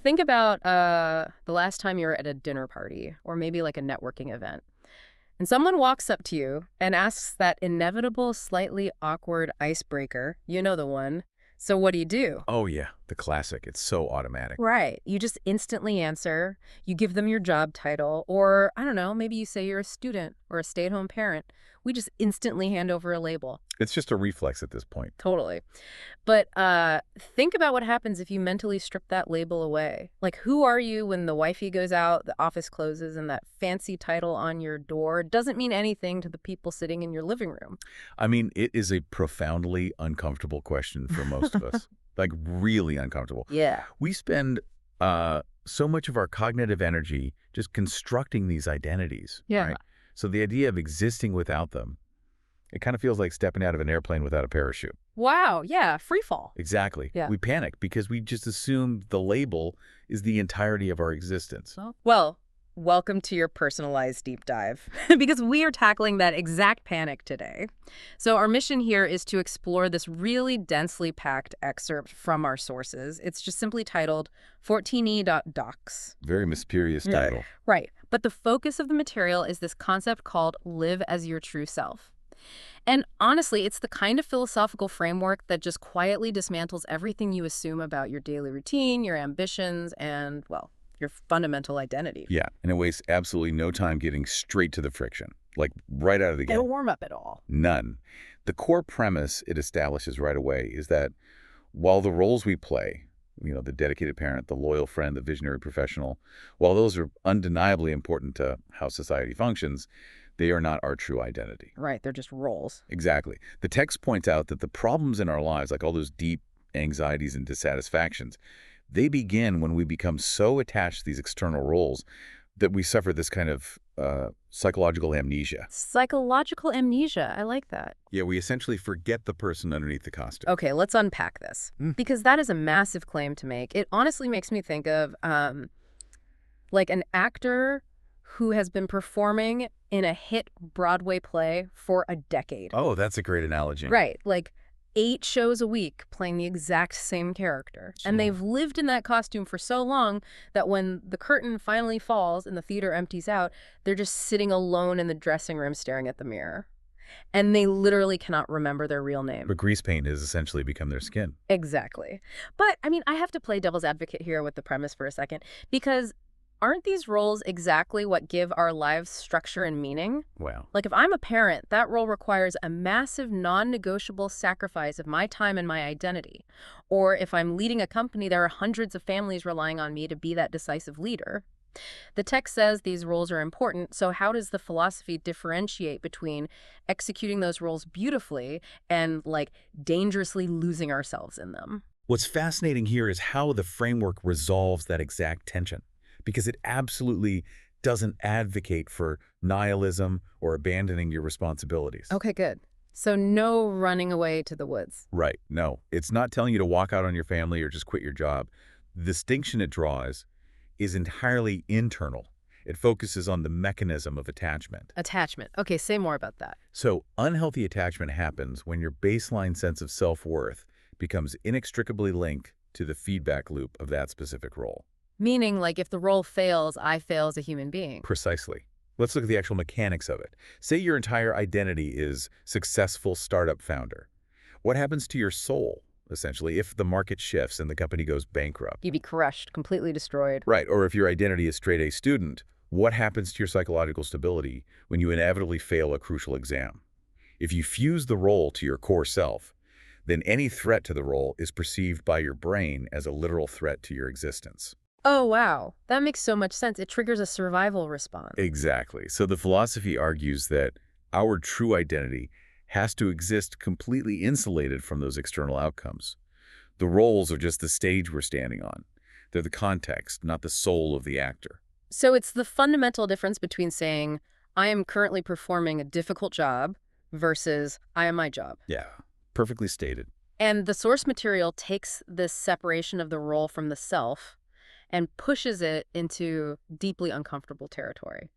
Think about the last time you were at a dinner party or maybe like a networking event, and someone walks up to you and asks that inevitable, slightly awkward icebreaker. You know the one. So what do? Oh, yeah, the classic. It's so automatic. Right. You just instantly answer. You give them your job title, or I don't know, maybe you say you're a student or a stay-at-home parent. We just instantly hand over a label. It's just a reflex at this point. Totally. But think about what happens if you mentally strip that label away. Like, who are you when the wifey goes out, the office closes, and that fancy title on your door doesn't mean anything to the people sitting in your living room? I mean, it is a profoundly uncomfortable question for most of us. Like, really uncomfortable. Yeah. We spend so much of our cognitive energy just constructing these identities, Yeah. right? So the idea of existing without them, it kind of feels like stepping out of an airplane without a parachute. Wow. Yeah. Free fall. Exactly. Yeah. We panic because we just assume the label is the entirety of our existence. Well, welcome to your personalized deep dive, because we are tackling that exact panic today. So our mission here is to explore this really densely packed excerpt from our sources. It's just simply titled 14e.docs. Very mysterious title. Right. But the focus of the material is this concept called live as your true self. And honestly, it's the kind of philosophical framework that just quietly dismantles everything you assume about your daily routine, your ambitions, and, well, your fundamental identity. Yeah, and it wastes absolutely no time getting straight to the friction, like right out of the gate. No warm up at all. None. The core premise it establishes right away is that while the roles we play, the dedicated parent, the loyal friend, the visionary professional, while those are undeniably important to how society functions, they are not our true identity. Right, they're just roles. Exactly. The text points out that the problems in our lives, like all those deep anxieties and dissatisfactions, they begin when we become so attached to these external roles that we suffer this kind of psychological amnesia. Psychological amnesia, I like that. Yeah, we essentially forget the person underneath the costume. Okay, let's unpack this, because that is a massive claim to make. It honestly makes me think of like an actor who has been performing in a hit Broadway play for a decade. Oh, that's a great analogy. Right, like 8 shows a week playing the exact same character. And they've lived in that costume for so long that when the curtain finally falls and the theater empties out, they're just sitting alone in the dressing room staring at the mirror. And they literally cannot remember their real name. But grease paint has essentially become their skin. Exactly. But, I mean, I have to play devil's advocate here with the premise for a second, because aren't these roles exactly what give our lives structure and meaning? Wow. Like, if I'm a parent, that role requires a massive non-negotiable sacrifice of my time and my identity. Or if I'm leading a company, there are hundreds of families relying on me to be that decisive leader. The text says these roles are important, so how does the philosophy differentiate between executing those roles beautifully and, like, dangerously losing ourselves in them? What's fascinating here is how the framework resolves that exact tension, because it absolutely doesn't advocate for nihilism or abandoning your responsibilities. Okay, good. So no running away to the woods. Right. No, it's not telling you to walk out on your family or just quit your job. The distinction it draws is entirely internal. It focuses on the mechanism of attachment. Attachment. Okay, say more about that. So unhealthy attachment happens when your baseline sense of self-worth becomes inextricably linked to the feedback loop of that specific role. Meaning, like, if the role fails, I fail as a human being. Precisely. Let's look at the actual mechanics of it. Say your entire identity is successful startup founder. What happens to your soul, essentially, if the market shifts and the company goes bankrupt? You'd be crushed, completely destroyed. Right, or if your identity is straight A student, what happens to your psychological stability when you inevitably fail a crucial exam? If you fuse the role to your core self, then any threat to the role is perceived by your brain as a literal threat to your existence. Oh, wow. That makes so much sense. It triggers a survival response. Exactly. So the philosophy argues that our true identity has to exist completely insulated from those external outcomes. The roles are just the stage we're standing on. They're the context, not the soul of the actor. So it's the fundamental difference between saying, I am currently performing a difficult job versus I am my job. Yeah, perfectly stated. And the source material takes this separation of the role from the self and pushes it into deeply uncomfortable territory.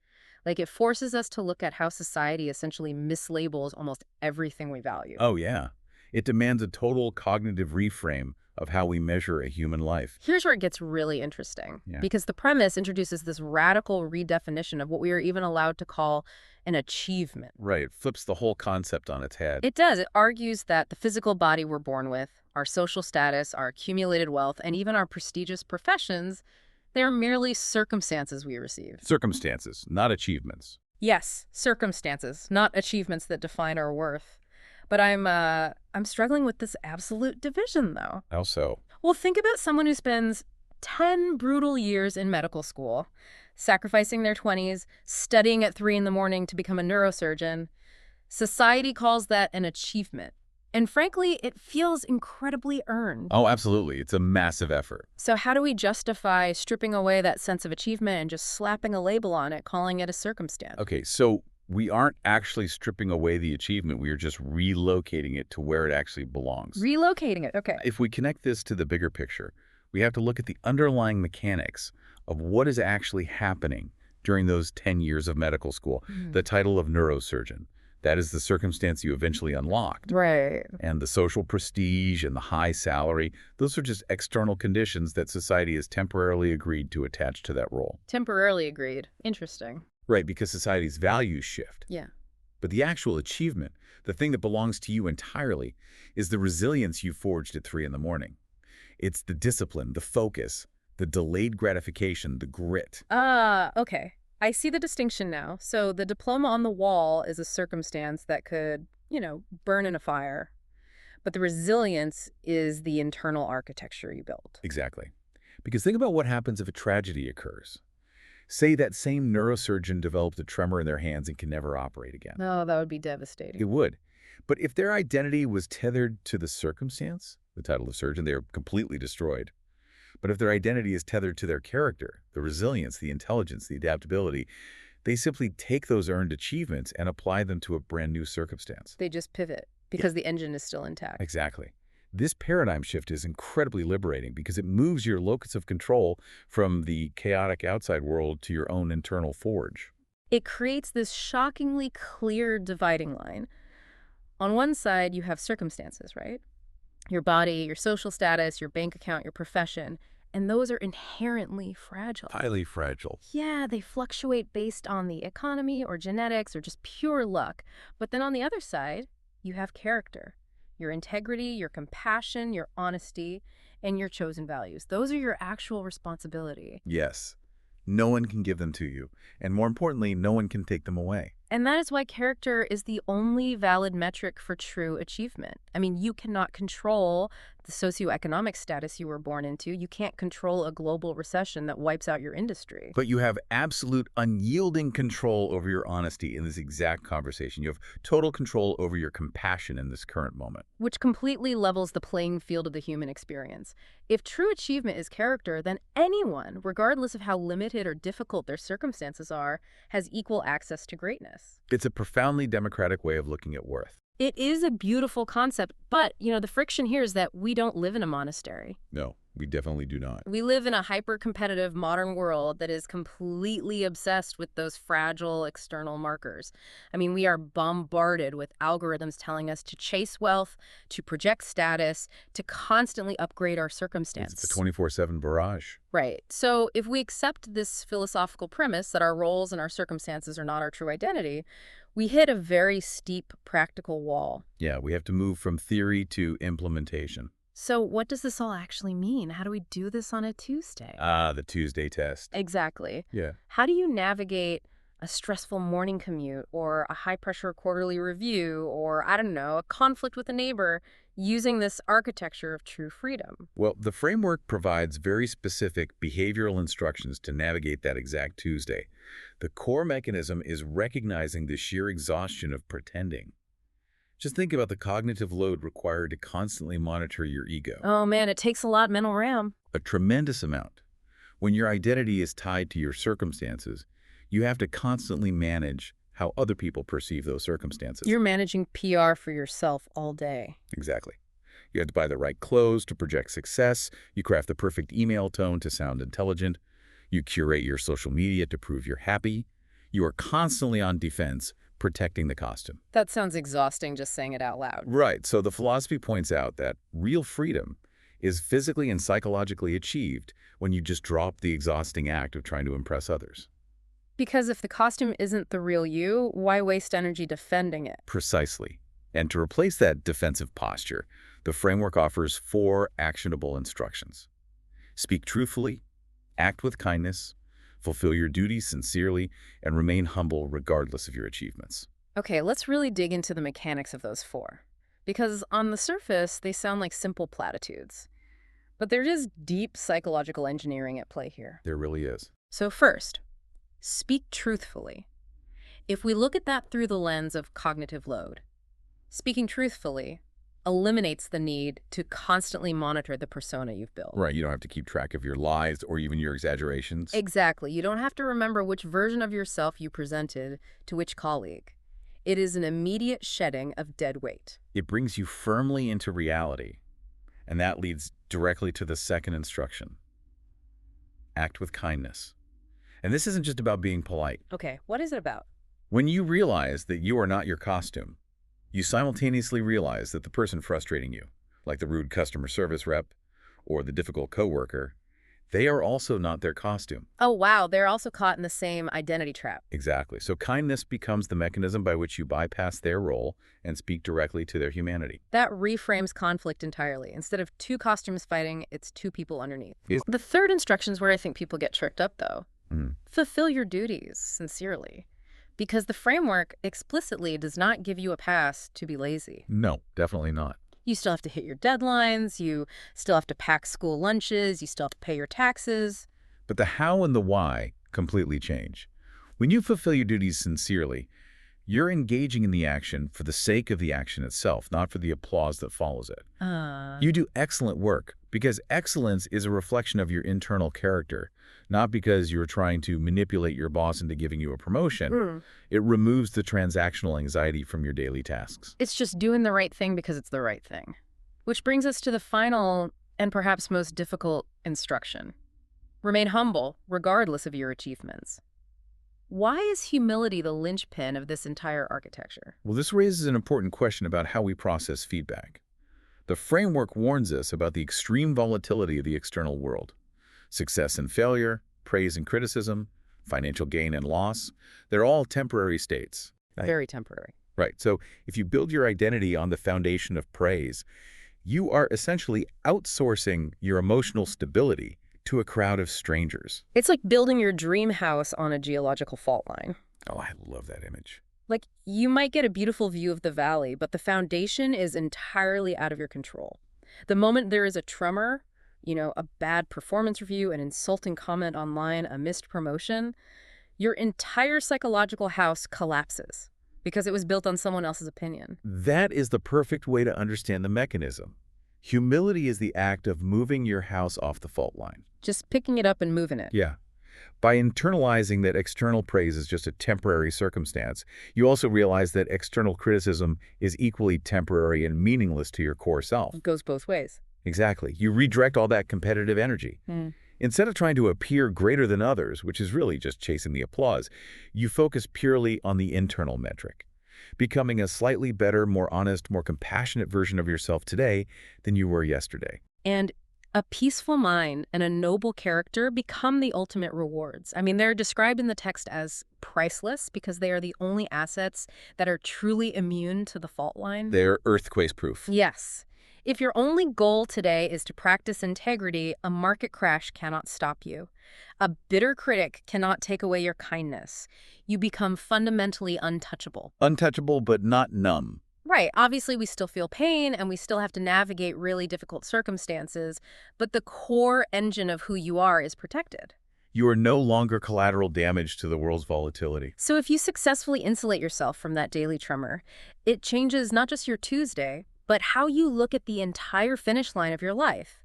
Like, it forces us to look at how society essentially mislabels almost everything we value. Oh, yeah. It demands a total cognitive reframe of how we measure a human life. Here's where it gets really interesting, Yeah. because the premise introduces this radical redefinition of what we are even allowed to call an achievement. Right. It flips the whole concept on its head. It does. It argues that the physical body we're born with, our social status, our accumulated wealth, and even our prestigious professions, they're merely circumstances we receive. Circumstances, not achievements. Yes, circumstances, not achievements that define our worth. But I'm struggling with this absolute division, though. How so? Well, think about someone who spends 10 brutal years in medical school, sacrificing their 20s, studying at 3 in the morning to become a neurosurgeon. Society calls that an achievement. And frankly, it feels incredibly earned. Oh, absolutely. It's a massive effort. So how do we justify stripping away that sense of achievement and just slapping a label on it, calling it a circumstance? Okay, so we aren't actually stripping away the achievement. We are just relocating it to where it actually belongs. Relocating it, okay. If we connect this to the bigger picture, we have to look at the underlying mechanics of what is actually happening during those 10 years of medical school. The title of neurosurgeon, that is the circumstance you eventually unlocked. Right. And the social prestige and the high salary, those are just external conditions that society has temporarily agreed to attach to that role. Temporarily agreed. Interesting. Right, because society's values shift. Yeah. But the actual achievement, the thing that belongs to you entirely, is the resilience you forged at 3 in the morning. It's the discipline, the focus, the delayed gratification, the grit. Okay. I see the distinction now. So the diploma on the wall is a circumstance that could, burn in a fire. But the resilience is the internal architecture you built. Exactly. Because think about what happens if a tragedy occurs. Say that same neurosurgeon developed a tremor in their hands and can never operate again. Oh, that would be It devastating. would. But if their identity was tethered to the circumstance, the title of surgeon, they are completely destroyed. But if their identity is tethered to their character, the resilience, the intelligence, the adaptability, they simply take those earned achievements and apply them to a brand new circumstance. They just pivot because the engine is still intact. Exactly. This paradigm shift is incredibly liberating because it moves your locus of control from the chaotic outside world to your own internal forge. It creates this shockingly clear dividing line. On one side, you have circumstances, right? Your body, your social status, your bank account, your profession, and those are inherently fragile. Highly fragile. Yeah, they fluctuate based on the economy or genetics or just pure luck. But then on the other side, you have character. Your integrity, your compassion, your honesty, and your chosen values. Those are your actual responsibility. Yes. No one can give them to you. And more importantly, no one can take them away. And that is why character is the only valid metric for true achievement. I mean, you cannot control the socioeconomic status you were born into. You can't control a global recession that wipes out your industry. But you have absolute unyielding control over your honesty in this exact conversation. You have total control over your compassion in this current moment. Which completely levels the playing field of the human experience. If true achievement is character, then anyone, regardless of how limited or difficult their circumstances are, has equal access to greatness. It's a profoundly democratic way of looking at worth. It is a beautiful concept, but, the friction here is that we don't live in a monastery. No, we definitely do not. We live in a hyper-competitive modern world that is completely obsessed with those fragile external markers. I mean, we are bombarded with algorithms telling us to chase wealth, to project status, to constantly upgrade our circumstance. It's a 24/7 barrage. Right. So if we accept this philosophical premise that our roles and our circumstances are not our true identity, we hit a very steep practical wall. Yeah, we have to move from theory to implementation. So what does this all actually mean? How do we do this on a Tuesday? The Tuesday test. Exactly. Yeah. How do you navigate a stressful morning commute or a high-pressure quarterly review or, I don't know, a conflict with a neighbor using this architecture of true freedom? Well, the framework provides very specific behavioral instructions to navigate that exact Tuesday. The core mechanism is recognizing the sheer exhaustion of pretending. Just think about the cognitive load required to constantly monitor your ego. Oh man, it takes a lot mental RAM. A tremendous amount. When your identity is tied to your circumstances, you have to constantly manage how other people perceive those circumstances. You're managing PR for yourself all day. Exactly. You have to buy the right clothes to project success. You craft the perfect email tone to sound intelligent. You curate your social media to prove you're happy. You are constantly on defense, protecting the costume. That sounds exhausting just saying it out loud. Right, so the philosophy points out that real freedom is physically and psychologically achieved when you just drop the exhausting act of trying to impress others. Because if the costume isn't the real you, why waste energy defending it? Precisely. And to replace that defensive posture, the framework offers 4 actionable instructions. Speak truthfully, act with kindness, fulfill your duties sincerely, and remain humble regardless of your achievements. Okay, let's really dig into the mechanics of those 4. Because on the surface, they sound like simple platitudes. But there is deep psychological engineering at play here. There really is. So first, speak truthfully. If we look at that through the lens of cognitive load, speaking truthfully eliminates the need to constantly monitor the persona you've built. Right, you don't have to keep track of your lies or even your exaggerations. Exactly. You don't have to remember which version of yourself you presented to which colleague. It is an immediate shedding of dead weight. It brings you firmly into reality, and that leads directly to the second instruction. Act with kindness. And this isn't just about being polite. Okay, what is it about? When you realize that you are not your costume, you simultaneously realize that the person frustrating you, like the rude customer service rep or the difficult coworker, they are also not their costume. Oh, wow, they're also caught in the same identity trap. Exactly. So kindness becomes the mechanism by which you bypass their role and speak directly to their humanity. That reframes conflict entirely. Instead of 2 costumes fighting, it's 2 people underneath. Is- The third instruction is where I think people get tripped up, though. Mhm. Fulfill your duties sincerely. Because the framework explicitly does not give you a pass to be lazy. No, definitely not. You still have to hit your deadlines, you still have to pack school lunches, you still have to pay your taxes. But the how and the why completely change. When you fulfill your duties sincerely, you're engaging in the action for the sake of the action itself, not for the applause that follows it. You do excellent work because excellence is a reflection of your internal character, not because you're trying to manipulate your boss into giving you a promotion. It removes the transactional anxiety from your daily tasks. It's just doing the right thing because it's the right thing. Which brings us to the final and perhaps most difficult instruction. Remain humble, regardless of your achievements. Why is humility the linchpin of this entire architecture? Well, this raises an important question about how we process feedback. The framework warns us about the extreme volatility of the external world. Success and failure, praise and criticism, financial gain and loss, they're all temporary states. Very temporary. Right. So if you build your identity on the foundation of praise, you are essentially outsourcing your emotional stability to a crowd of strangers. It's like building your dream house on a geological fault line. Oh, I love that image. Like, you might get a beautiful view of the valley, but the foundation is entirely out of your control. The moment there is a tremor, a bad performance review, an insulting comment online, a missed promotion, your entire psychological house collapses because it was built on someone else's opinion. That is the perfect way to understand the mechanism. Humility is the act of moving your house off the fault line. Just picking it up and moving it. Yeah. By internalizing that external praise is just a temporary circumstance, you also realize that external criticism is equally temporary and meaningless to your core self. It goes both ways. Exactly. You redirect all that competitive energy. Instead of trying to appear greater than others, which is really just chasing the applause, you focus purely on the internal metric, becoming a slightly better, more honest, more compassionate version of yourself today than you were yesterday. And a peaceful mind and a noble character become the ultimate rewards. I mean, they're described in the text as priceless because they are the only assets that are truly immune to the fault line. They're earthquake-proof. Yes. If your only goal today is to practice integrity, a market crash cannot stop you. A bitter critic cannot take away your kindness. You become fundamentally untouchable. Untouchable, but not numb. Right. Obviously, we still feel pain and we still have to navigate really difficult circumstances, but the core engine of who you are is protected. You are no longer collateral damage to the world's volatility. So if you successfully insulate yourself from that daily tremor, it changes not just your Tuesday, but how you look at the entire finish line of your life.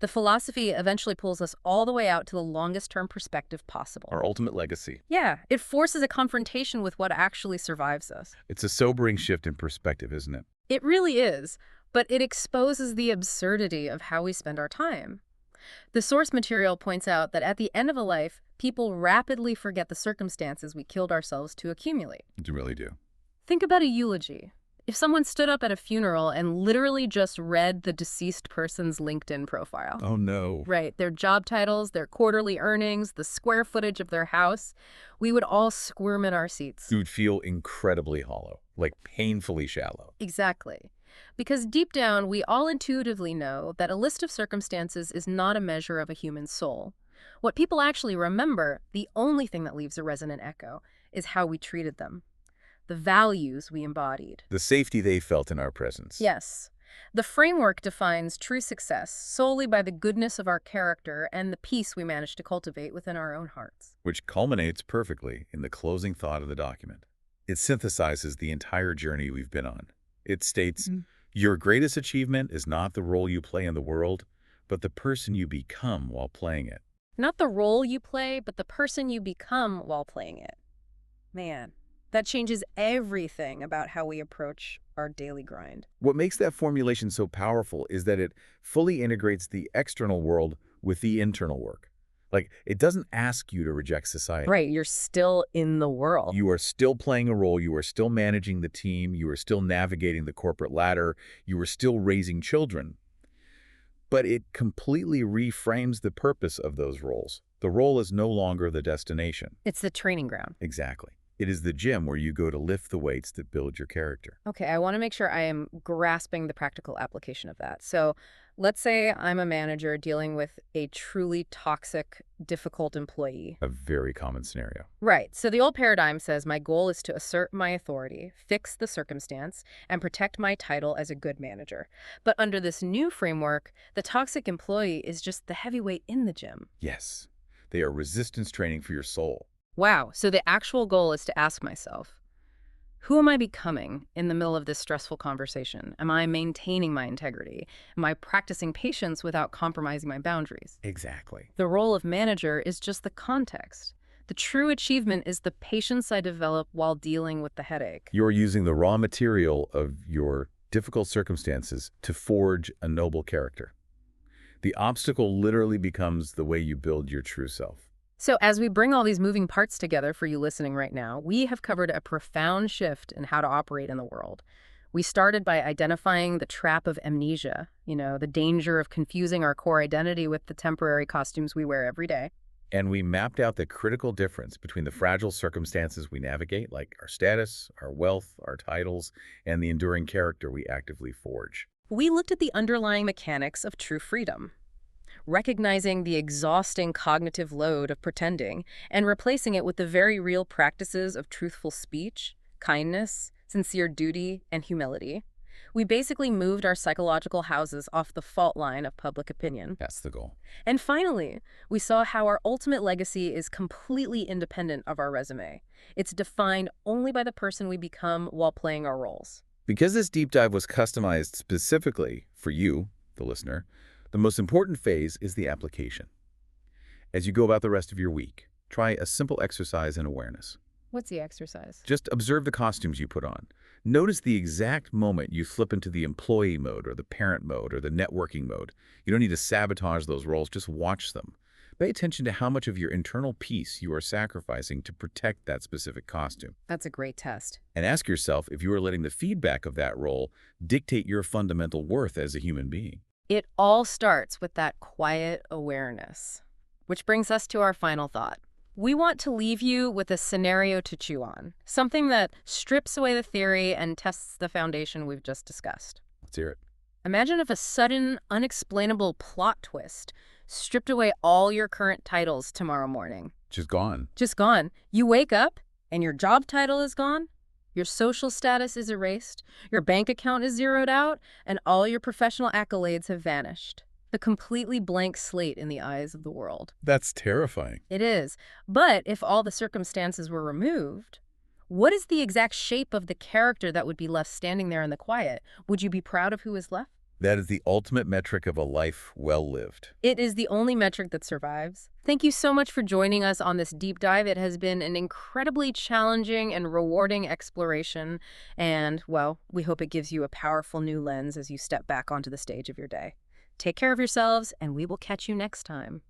The philosophy eventually pulls us all the way out to the longest-term perspective possible. Our ultimate legacy. Yeah, it forces a confrontation with what actually survives us. It's a sobering shift in perspective, isn't it? It really is, but it exposes the absurdity of how we spend our time. The source material points out that at the end of a life, people rapidly forget the circumstances we killed ourselves to accumulate. You really do. Think about a eulogy. If someone stood up at a funeral and literally just read the deceased person's LinkedIn profile, Oh, no. right, their job titles, their quarterly earnings, the square footage of their house, we would all squirm in our seats. You would feel incredibly hollow, like painfully shallow. Exactly. Because deep down, we all intuitively know that a list of circumstances is not a measure of a human soul. What people actually remember, the only thing that leaves a resonant echo, is how we treated them, the values we embodied. The safety they felt in our presence. Yes. The framework defines true success solely by the goodness of our character and the peace we manage to cultivate within our own hearts. Which culminates perfectly in the closing thought of the document. It synthesizes the entire journey we've been on. It states, your greatest achievement is not the role you play in the world, but the person you become while playing it. Not the role you play, but the person you become while playing it. Man, that changes everything about how we approach our daily grind. What makes that formulation so powerful is that it fully integrates the external world with the internal work. Like, it doesn't ask you to reject society. Right, you're still in the world. You are still playing a role. You are still managing the team. You are still navigating the corporate ladder. You are still raising children. But it completely reframes the purpose of those roles. The role is no longer the destination. It's the training ground. Exactly. It is the gym where you go to lift the weights that build your character. Okay, I want to make sure I am grasping the practical application of that. So let's say I'm a manager dealing with a truly toxic, difficult employee. A very common scenario. Right. So the old paradigm says my goal is to assert my authority, fix the circumstance, and protect my title as a good manager. But under this new framework, the toxic employee is just the heavyweight in the gym. Yes. They are resistance training for your soul. Wow. So the actual goal is to ask myself, who am I becoming in the middle of this stressful conversation? Am I maintaining my integrity? Am I practicing patience without compromising my boundaries? Exactly. The role of manager is just the context. The true achievement is the patience I develop while dealing with the headache. You're using the raw material of your difficult circumstances to forge a noble character. The obstacle literally becomes the way you build your true self. So as we bring all these moving parts together for you listening right now, we have covered a profound shift in how to operate in the world. We started by identifying the trap of amnesia, the danger of confusing our core identity with the temporary costumes we wear every day. And we mapped out the critical difference between the fragile circumstances we navigate, like our status, our wealth, our titles, and the enduring character we actively forge. We looked at the underlying mechanics of true freedom, recognizing the exhausting cognitive load of pretending and replacing it with the very real practices of truthful speech, kindness, sincere duty, and humility. We basically moved our psychological houses off the fault line of public opinion. That's the goal. And finally, we saw how our ultimate legacy is completely independent of our resume. It's defined only by the person we become while playing our roles. Because this deep dive was customized specifically for you, the listener, the most important phase is the application. As you go about the rest of your week, try a simple exercise in awareness. What's the exercise? Just observe the costumes you put on. Notice the exact moment you slip into the employee mode or the parent mode or the networking mode. You don't need to sabotage those roles, just watch them. Pay attention to how much of your internal peace you are sacrificing to protect that specific costume. That's a great test. And ask yourself if you are letting the feedback of that role dictate your fundamental worth as a human being. It all starts with that quiet awareness, which brings us to our final thought. We want to leave you with a scenario to chew on, something that strips away the theory and tests the foundation we've just discussed. Let's hear it. Imagine if a sudden, unexplainable plot twist stripped away all your current titles tomorrow morning. Just gone. Just gone. You wake up and your job title is gone. Your social status is erased, your bank account is zeroed out, and all your professional accolades have vanished. The completely blank slate in the eyes of the world. That's terrifying. It is. But if all the circumstances were removed, what is the exact shape of the character that would be left standing there in the quiet? Would you be proud of who is left? That is the ultimate metric of a life well lived. It is the only metric that survives. Thank you so much for joining us on this deep dive. It has been an incredibly challenging and rewarding exploration. And, well, we hope it gives you a powerful new lens as you step back onto the stage of your day. Take care of yourselves, and we will catch you next time.